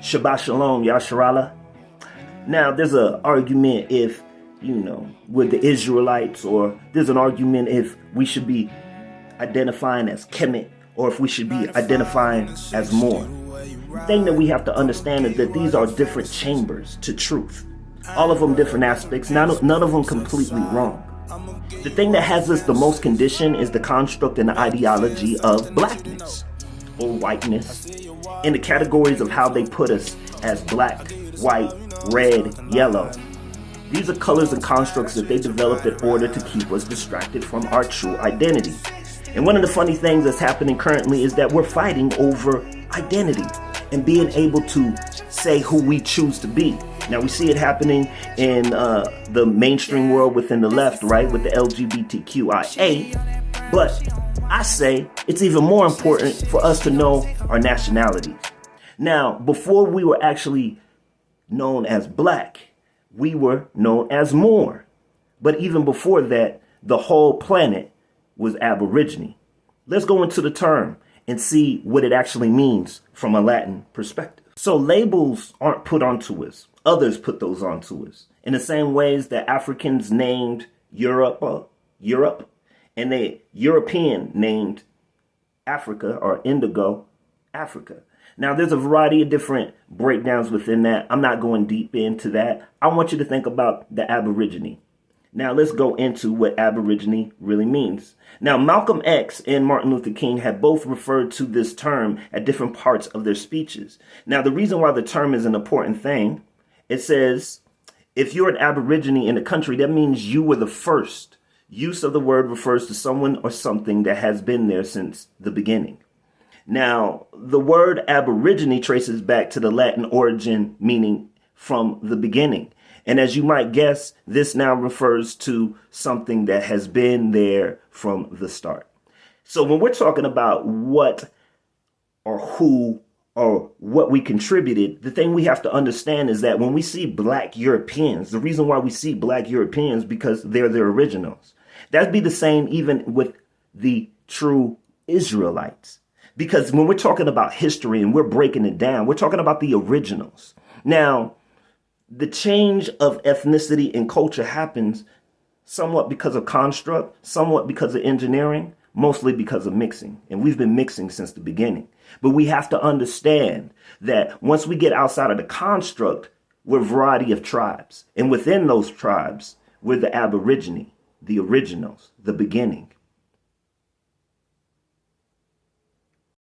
Shabbat Shalom, Yasharala. Now, there's an argument if, with the Israelites, or there's an argument if we should be identifying as Kemet, or if we should be identifying as more. The thing that we have to understand is that these are different chambers to truth. All of them different aspects, none of them completely wrong. The thing that has us the most conditioned is the construct and the ideology of blackness or whiteness, in the categories of how they put us as black, white, red, yellow. These are colors and constructs that they developed in order to keep us distracted from our true identity. And one of the funny things that's happening currently is that we're fighting over identity and being able to say who we choose to be. Now, we see it happening in the mainstream world within the left, right, with the LGBTQIA. But I say it's even more important for us to know our nationalities. Now, before we were actually known as black, we were known as more. But even before that, the whole planet was Aborigine. Let's go into the term and see what it actually means from a Latin perspective. So labels aren't put onto us. Others put those onto us. In the same ways that Africans named Europe, and the European named Africa or Indigo, Africa. Now, there's a variety of different breakdowns within that. I'm not going deep into that. I want you to think about the Aborigine. Now, let's go into what Aborigine really means. Now, Malcolm X and Martin Luther King have both referred to this term at different parts of their speeches. Now, the reason why the term is an important thing, it says, if you're an Aborigine in a country, that means you were the first. Use of the word refers to someone or something that has been there since the beginning. Now, the word Aborigine traces back to the Latin origin, meaning from the beginning. And as you might guess, this now refers to something that has been there from the start. So when we're talking about what or who or what we contributed, the thing we have to understand is that when we see black Europeans, the reason why we see black Europeans because they're the originals. That'd be the same even with the true Israelites. Because when we're talking about history and we're breaking it down, we're talking about the originals. Now, the change of ethnicity and culture happens somewhat because of construct, somewhat because of engineering, mostly because of mixing. And we've been mixing since the beginning. But we have to understand that once we get outside of the construct, we're a variety of tribes. And within those tribes, we're the Aborigine, the originals, the beginning.